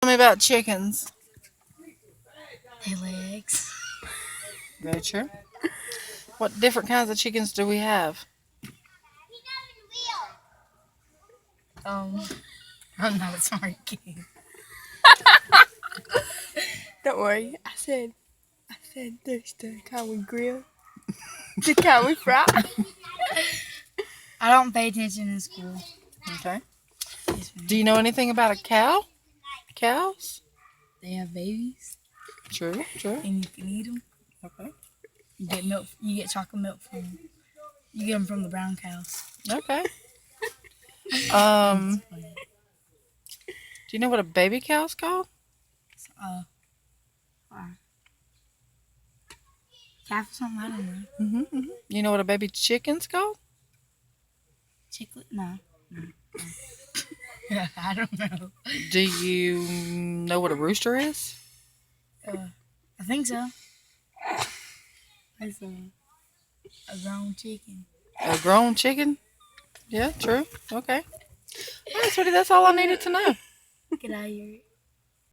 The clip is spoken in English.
Tell me about chickens. Their legs. Very true. What different kinds of chickens do we have? I'm not a smart kid. Don't worry. I said there's the kind we grill, the kind we fry. I don't pay attention in school. Okay. Do you know anything about a cow? Cows? They have babies, True, true. and you can eat them. Okay. You get milk. You get chocolate milk from them. You get them from the brown cows. Okay. Do you know what a baby cow's called? Calf or something? I don't know. You know what a baby chicken's called? Chicklet? No. I don't know. Do you know what a rooster is? I think so. It's a grown chicken. A grown chicken? Yeah, true. Okay. All right, sweetie, that's all I needed to know. Get out of here.